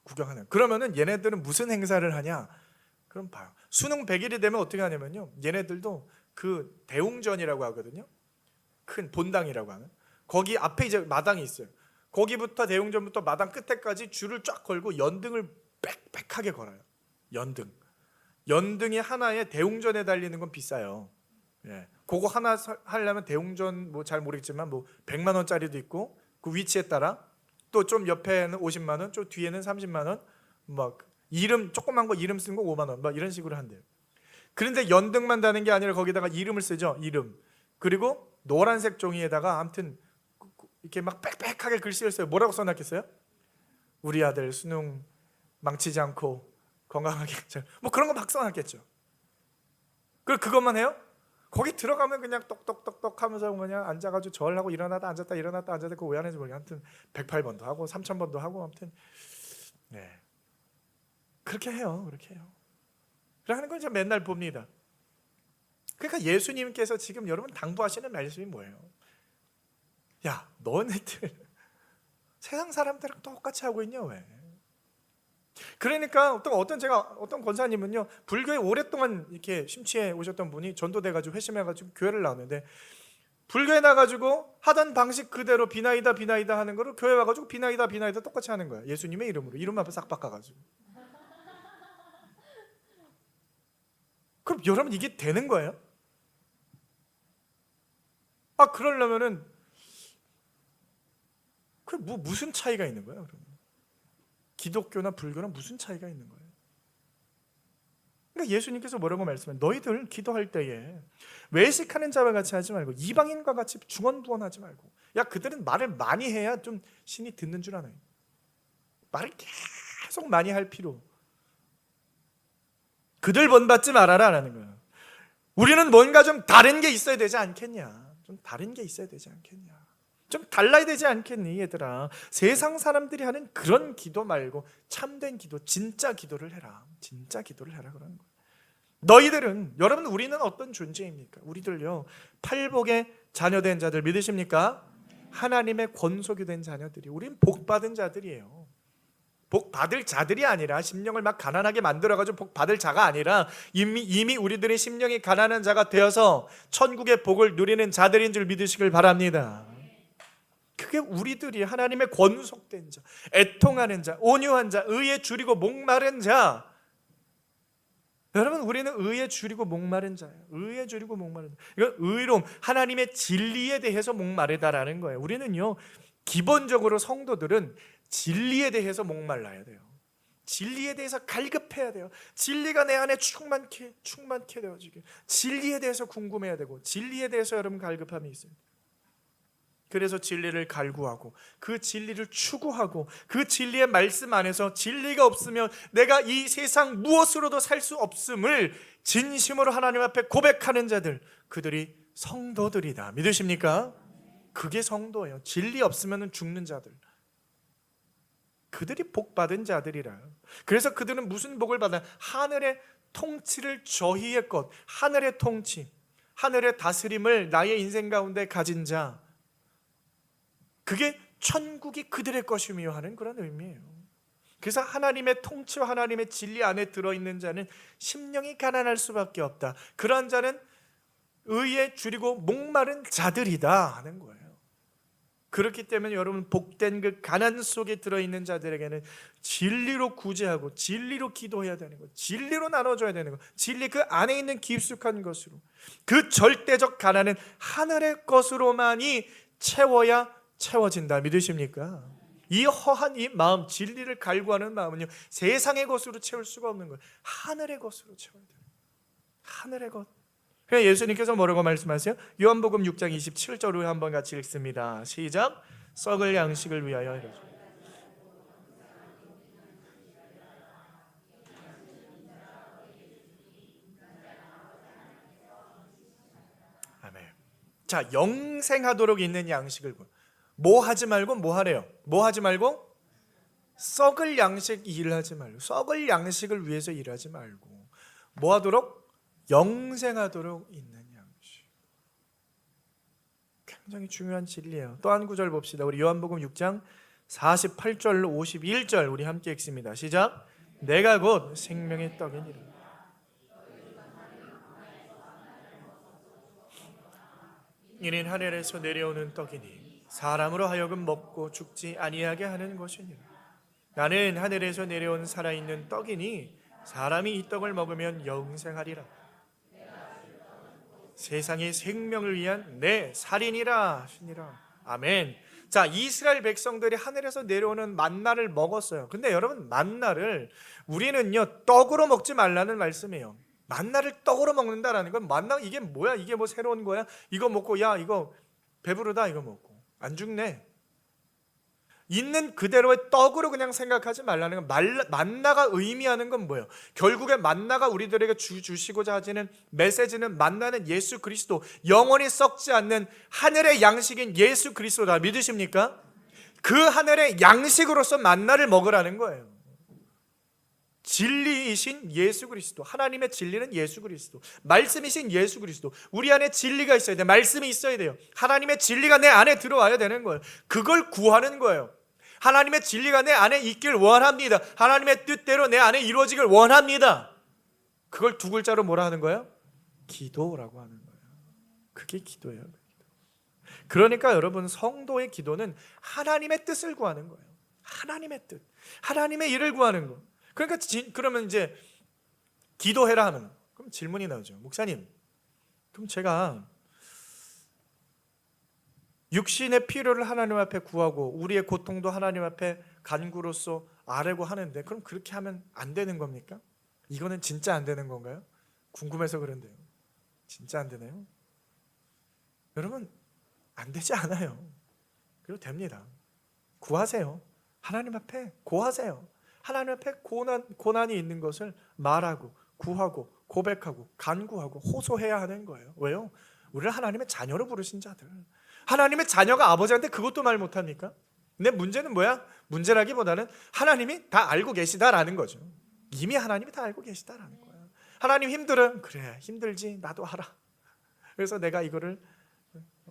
구경하는. 그러면은 얘네들은 무슨 행사를 하냐? 그럼 봐요. 수능 100일이 되면 어떻게 하냐면요. 얘네들도 그 대웅전이라고 하거든요. 큰 본당이라고 하는. 거기 앞에 이제 마당이 있어요. 거기부터 대웅전부터 마당 끝에까지 줄을 쫙 걸고 연등을 빽빽하게 걸어요. 연등이 하나에 대웅전에 달리는 건 비싸요. 예. 그거 하나 하려면 대웅전 뭐 잘 모르겠지만 뭐 100만 원짜리도 있고 그 위치에 따라 또 좀 옆에는 50만 원, 좀 뒤에는 30만 원, 막 이름 조그만 거 이름 쓴 거 5만 원, 막 이런 식으로 한대요. 그런데 연등만 다는 게 아니라 거기다가 이름을 쓰죠. 이름. 그리고 노란색 종이에다가 아무튼 이렇게 막 빽빽하게 글씨를 써요. 뭐라고 써놨겠어요? 우리 아들 수능 망치지 않고 건강하게 뭐 그런 거 막 써놨겠죠. 그것만 해요? 거기 들어가면 그냥 똑똑똑똑 하면서 그냥 앉아가지고 절하고 일어나다 앉았다 일어났다 앉았다 그거 왜 하는지 모르겠어요. 아무튼 108번도 하고 3000번도 하고 아무튼 네 그렇게 해요. 그렇게 해요. 그러는 건 제가 맨날 봅니다. 그러니까 예수님께서 지금 여러분 당부하시는 말씀이 뭐예요? 야 너네들 세상 사람들랑 똑같이 하고 있냐 왜? 그러니까 어떤 권사님은요 불교에 오랫동안 이렇게 심취해 오셨던 분이 전도돼가지고 회심해가지고 교회를 나왔는데 불교에 나가지고 하던 방식 그대로 비나이다 하는 거를 교회 와가지고 비나이다 똑같이 하는 거야. 예수님의 이름으로 이름만 싹 바꿔가지고. 그럼 여러분 이게 되는 거예요? 그러려면은 그 무슨 차이가 있는 거예요? 그러면 기독교나 불교나 무슨 차이가 있는 거예요? 그러니까 예수님께서 뭐라고 말씀해요? 너희들 기도할 때에 외식하는 자와 같이 하지 말고 이방인과 같이 중언부언하지 말고. 야 그들은 말을 많이 해야 좀 신이 듣는 줄 아나요? 말을 계속 많이 할 필요. 그들 본받지 말아라 라는 거예요. 우리는 뭔가 좀 다른 게 있어야 되지 않겠냐? 좀 다른 게 있어야 되지 않겠냐? 좀 달라야 되지 않겠니 얘들아? 세상 사람들이 하는 그런 기도 말고 참된 기도, 진짜 기도를 해라. 진짜 기도를 해라 그러는 거예요. 너희들은 여러분 우리는 어떤 존재입니까? 우리들요 팔복의 자녀된 자들 믿으십니까? 하나님의 권속이 된 자녀들이 우리는 복받은 자들이에요. 복받을 자들이 아니라 심령을 막 가난하게 만들어가지고 복받을 자가 아니라 이미 우리들의 심령이 가난한 자가 되어서 천국의 복을 누리는 자들인 줄 믿으시길 바랍니다. 그게 우리들이 하나님의 권속된 자, 애통하는 자, 온유한 자, 의에 줄이고 목마른 자. 여러분 우리는 의에 줄이고 목마른 자예요. 의에 줄이고 목마른 자. 이건 의로움, 하나님의 진리에 대해서 목마르다라는 거예요. 우리는요 기본적으로 성도들은 진리에 대해서 목말라야 돼요. 진리에 대해서 갈급해야 돼요. 진리가 내 안에 충만케 되어지게. 진리에 대해서 궁금해야 되고 진리에 대해서 여러분 갈급함이 있어요. 그래서 진리를 갈구하고 그 진리를 추구하고 그 진리의 말씀 안에서 진리가 없으면 내가 이 세상 무엇으로도 살 수 없음을 진심으로 하나님 앞에 고백하는 자들, 그들이 성도들이다. 믿으십니까? 그게 성도예요. 진리 없으면 죽는 자들, 그들이 복받은 자들이라. 그래서 그들은 무슨 복을 받아요? 하늘의 통치를 저희의 것, 하늘의 통치, 하늘의 다스림을 나의 인생 가운데 가진 자, 그게 천국이 그들의 것이며 하는 그런 의미예요. 그래서 하나님의 통치와 하나님의 진리 안에 들어있는 자는 심령이 가난할 수밖에 없다. 그런 자는 의에 줄이고 목마른 자들이다 하는 거예요. 그렇기 때문에 여러분 복된 그 가난 속에 들어있는 자들에게는 진리로 구제하고 진리로 기도해야 되는 것, 진리로 나눠줘야 되는 것, 진리 그 안에 있는 깊숙한 것으로, 그 절대적 가난은 하늘의 것으로만이 채워야 채워진다. 믿으십니까? 이 허한 이 마음, 진리를 갈구하는 마음은요, 세상의 것으로 채울 수가 없는 거예요. 하늘의 것으로 채워야 돼요. 하늘의 것. 그래서 예수님께서 뭐라고 말씀하세요? 요한복음 6장 27절을 한번 같이 읽습니다. 시작. 썩을 양식을 위하여 이러죠. 아멘. 자, 영생하도록 있는 양식을 뭐 하지 말고 뭐 하래요? 뭐 하지 말고 썩을 양식 일하지 말고, 썩을 양식을 위해서 일하지 말고 뭐 하도록? 영생하도록 있는 양식. 굉장히 중요한 진리예요. 또 한 구절 봅시다. 우리 요한복음 6장 48절 51절 우리 함께 읽습니다. 시작. 내가 곧 생명의 떡이니라. 이는 하늘에서 내려오는 떡이니 사람으로 하여금 먹고 죽지 아니하게 하는 것이니라. 나는 하늘에서 내려온 살아있는 떡이니 사람이 이 떡을 먹으면 영생하리라. 세상의 생명을 위한 내 살이니라 하시니라. 아멘. 자, 이스라엘 백성들이 하늘에서 내려오는 만나를 먹었어요. 근데 여러분, 만나를 우리는요 떡으로 먹지 말라는 말씀이에요. 만나를 떡으로 먹는다라는 건, 만나 이게 뭐야? 이게 뭐 새로운 거야? 이거 먹고 야 이거 배부르다 이거 먹고 안 죽네. 있는 그대로의 떡으로 그냥 생각하지 말라는 건, 만나가 의미하는 건 뭐예요? 결국에 만나가 우리들에게 주시고자 하시는 메시지는, 만나는 예수 그리스도, 영원히 썩지 않는 하늘의 양식인 예수 그리스도다. 믿으십니까? 그 하늘의 양식으로서 만나를 먹으라는 거예요. 진리이신 예수 그리스도, 하나님의 진리는 예수 그리스도, 말씀이신 예수 그리스도. 우리 안에 진리가 있어야 돼요. 말씀이 있어야 돼요. 하나님의 진리가 내 안에 들어와야 되는 거예요. 그걸 구하는 거예요. 하나님의 진리가 내 안에 있길 원합니다. 하나님의 뜻대로 내 안에 이루어지길 원합니다. 그걸 두 글자로 뭐라 하는 거예요? 기도라고 하는 거예요. 그게 기도예요. 그러니까 여러분, 성도의 기도는 하나님의 뜻을 구하는 거예요. 하나님의 뜻, 하나님의 일을 구하는 거. 그러니까 그러면 이제 기도해라 하면, 그럼 질문이 나오죠. 목사님, 그럼 제가 육신의 필요를 하나님 앞에 구하고 우리의 고통도 하나님 앞에 간구로서 아뢰고 하는데, 그럼 그렇게 하면 안 되는 겁니까? 이거는 진짜 안 되는 건가요? 궁금해서 그런데요. 진짜 안 되나요? 여러분, 안 되지 않아요. 그래도 됩니다. 구하세요. 하나님 앞에 고하세요. 하나님 앞에 고난이 있는 것을 말하고 구하고 고백하고 간구하고 호소해야 하는 거예요. 왜요? 우리를 하나님의 자녀로 부르신 자들. 하나님의 자녀가 아버지한테 그것도 말 못합니까? 근데 문제는 뭐야? 문제라기보다는 하나님이 다 알고 계시다라는 거죠. 이미 하나님이 다 알고 계시다라는 거야. 하나님 힘들어? 그래, 힘들지. 나도 알아. 그래서 내가 이거를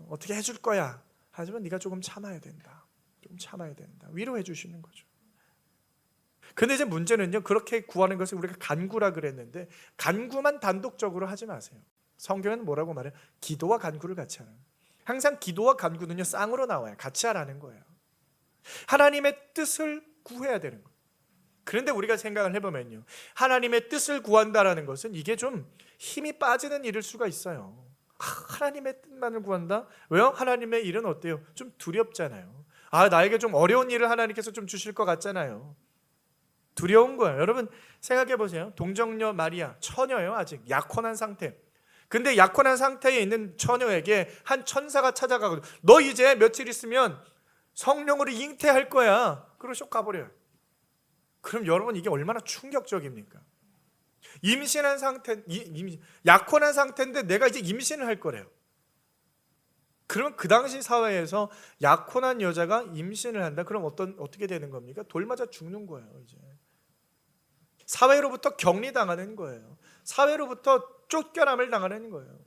어떻게 해줄 거야. 하지만 네가 조금 참아야 된다. 좀 참아야 된다. 위로해 주시는 거죠. 근데 이제 문제는요, 그렇게 구하는 것을 우리가 간구라 그랬는데, 간구만 단독적으로 하지 마세요. 성경은 뭐라고 말해요? 기도와 간구를 같이 하는. 항상 기도와 간구는요 쌍으로 나와요. 같이 하라는 거예요. 하나님의 뜻을 구해야 되는 거예요. 그런데 우리가 생각을 해보면요, 하나님의 뜻을 구한다라는 것은 이게 좀 힘이 빠지는 일일 수가 있어요. 하나님의 뜻만을 구한다? 왜요? 하나님의 일은 어때요? 좀 두렵잖아요. 나에게 좀 어려운 일을 하나님께서 좀 주실 것 같잖아요. 두려운 거예요. 여러분 생각해 보세요. 동정녀 마리아, 처녀예요. 아직 약혼한 상태. 근데 약혼한 상태에 있는 처녀에게 한 천사가 찾아가고, 너 이제 며칠 있으면 성령으로 잉태할 거야. 그러고 쏙 가버려요. 그럼 여러분, 이게 얼마나 충격적입니까? 임신한 상태, 약혼한 상태인데 내가 이제 임신을 할 거래요. 그러면 그 당시 사회에서 약혼한 여자가 임신을 한다? 그럼 어떻게 되는 겁니까? 돌 맞아 죽는 거예요. 이제 사회로부터 격리당하는 거예요. 사회로부터 쫓겨남을 당하는 거예요.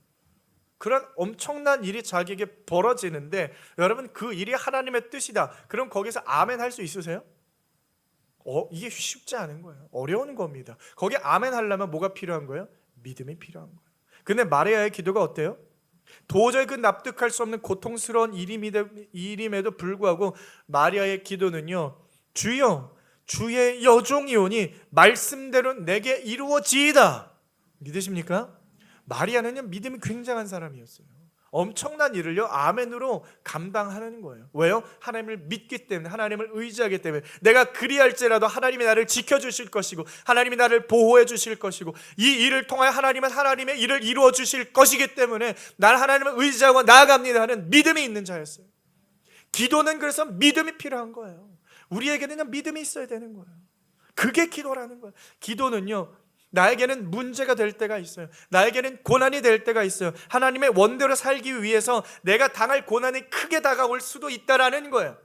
그런 엄청난 일이 자기에게 벌어지는데, 여러분 그 일이 하나님의 뜻이다. 그럼 거기서 아멘 할 수 있으세요? 이게 쉽지 않은 거예요. 어려운 겁니다. 거기에 아멘 하려면 뭐가 필요한 거예요? 믿음이 필요한 거예요. 근데 마리아의 기도가 어때요? 도저히 그 납득할 수 없는 고통스러운 일임에도 불구하고 마리아의 기도는요, 주여, 주의 여종이오니 말씀대로 내게 이루어지이다. 믿으십니까? 마리아는요 믿음이 굉장한 사람이었어요. 엄청난 일을요 아멘으로 감당하는 거예요. 왜요? 하나님을 믿기 때문에, 하나님을 의지하기 때문에. 내가 그리할지라도 하나님이 나를 지켜주실 것이고, 하나님이 나를 보호해 주실 것이고, 이 일을 통하여 하나님은 하나님의 일을 이루어 주실 것이기 때문에 나는 하나님을 의지하고 나아갑니다 하는 믿음이 있는 자였어요. 기도는 그래서 믿음이 필요한 거예요. 우리에게는 믿음이 있어야 되는 거예요. 그게 기도라는 거예요. 기도는요, 나에게는 문제가 될 때가 있어요. 나에게는 고난이 될 때가 있어요. 하나님의 원대로 살기 위해서 내가 당할 고난이 크게 다가올 수도 있다라는 거예요.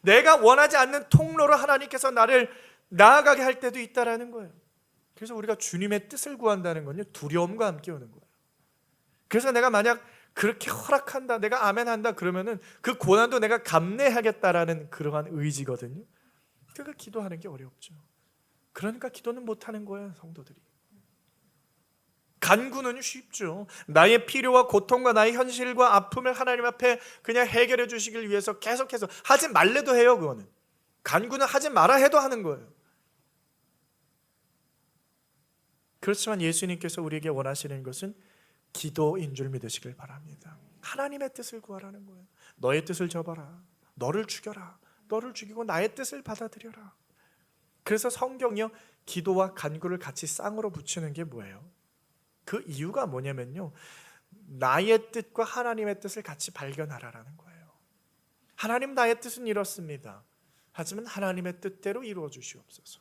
내가 원하지 않는 통로로 하나님께서 나를 나아가게 할 때도 있다라는 거예요. 그래서 우리가 주님의 뜻을 구한다는 건요, 두려움과 함께 오는 거예요. 그래서 내가 만약 그렇게 허락한다, 내가 아멘한다 그러면은 그 고난도 내가 감내하겠다라는 그러한 의지거든요. 그러니까 기도하는 게 어렵죠. 그러니까 기도는 못하는 거예요, 성도들이. 간구는 쉽죠. 나의 필요와 고통과 나의 현실과 아픔을 하나님 앞에 그냥 해결해 주시길 위해서 계속해서 하지 말래도 해요. 그거는 간구는 하지 마라 해도 하는 거예요. 그렇지만 예수님께서 우리에게 원하시는 것은 기도인 줄 믿으시길 바랍니다. 하나님의 뜻을 구하라는 거예요. 너의 뜻을 접어라. 너를 죽여라. 너를 죽이고 나의 뜻을 받아들여라. 그래서 성경이요, 기도와 간구를 같이 쌍으로 붙이는 게 뭐예요? 그 이유가 뭐냐면요, 나의 뜻과 하나님의 뜻을 같이 발견하라라는 거예요. 하나님, 나의 뜻은 이렇습니다. 하지만 하나님의 뜻대로 이루어 주시옵소서.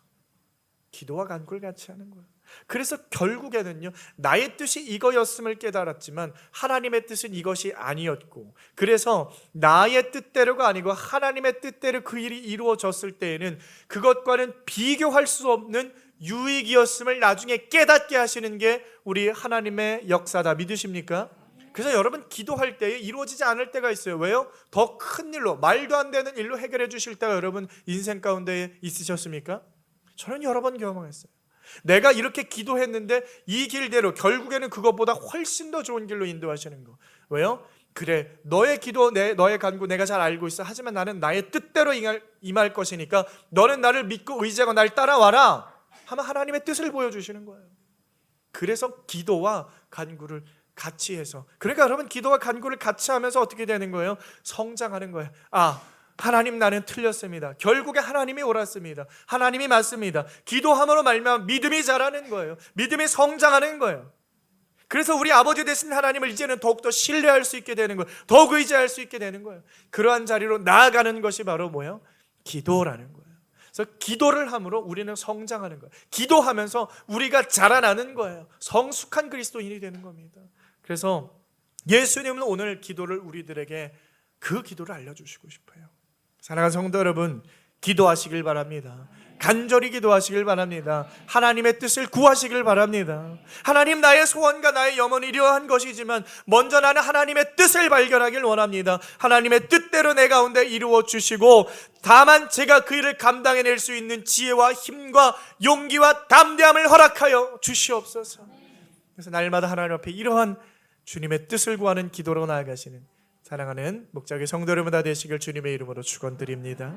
기도와 간구를 같이 하는 거예요. 그래서 결국에는요, 나의 뜻이 이거였음을 깨달았지만 하나님의 뜻은 이것이 아니었고, 그래서 나의 뜻대로가 아니고 하나님의 뜻대로 그 일이 이루어졌을 때에는 그것과는 비교할 수 없는 유익이었음을 나중에 깨닫게 하시는 게 우리 하나님의 역사다. 믿으십니까? 그래서 여러분, 기도할 때에 이루어지지 않을 때가 있어요. 왜요? 더 큰 일로, 말도 안 되는 일로 해결해 주실 때가 여러분 인생 가운데 있으셨습니까? 저는 여러 번 경험했어요. 내가 이렇게 기도했는데 이 길대로 결국에는 그것보다 훨씬 더 좋은 길로 인도하시는 거. 왜요? 그래, 너의 기도, 너의 간구 내가 잘 알고 있어. 하지만 나는 나의 뜻대로 임할 것이니까 너는 나를 믿고 의지하고 날 따라와라 하면 하나님의 뜻을 보여주시는 거예요. 그래서 기도와 간구를 같이 해서, 그러니까 여러분, 기도와 간구를 같이 하면서 어떻게 되는 거예요? 성장하는 거예요. 하나님, 나는 틀렸습니다. 결국에 하나님이 옳았습니다. 하나님이 맞습니다. 기도함으로 말미암아 믿음이 자라는 거예요. 믿음이 성장하는 거예요. 그래서 우리 아버지 되신 하나님을 이제는 더욱더 신뢰할 수 있게 되는 거예요. 더욱 의지할 수 있게 되는 거예요. 그러한 자리로 나아가는 것이 바로 뭐예요? 기도라는 거예요. 그래서 기도를 함으로 우리는 성장하는 거예요. 기도하면서 우리가 자라나는 거예요. 성숙한 그리스도인이 되는 겁니다. 그래서 예수님은 오늘 기도를 우리들에게 그 기도를 알려주시고 싶어요. 사랑하는 성도 여러분, 기도하시길 바랍니다. 간절히 기도하시길 바랍니다. 하나님의 뜻을 구하시길 바랍니다. 하나님, 나의 소원과 나의 염원이 이러한 것이지만 먼저 나는 하나님의 뜻을 발견하길 원합니다. 하나님의 뜻대로 내 가운데 이루어 주시고, 다만 제가 그 일을 감당해낼 수 있는 지혜와 힘과 용기와 담대함을 허락하여 주시옵소서. 그래서 날마다 하나님 앞에 이러한 주님의 뜻을 구하는 기도로 나아가시는 사랑하는 목자의 성도 여러분 다 되시길 주님의 이름으로 축원드립니다.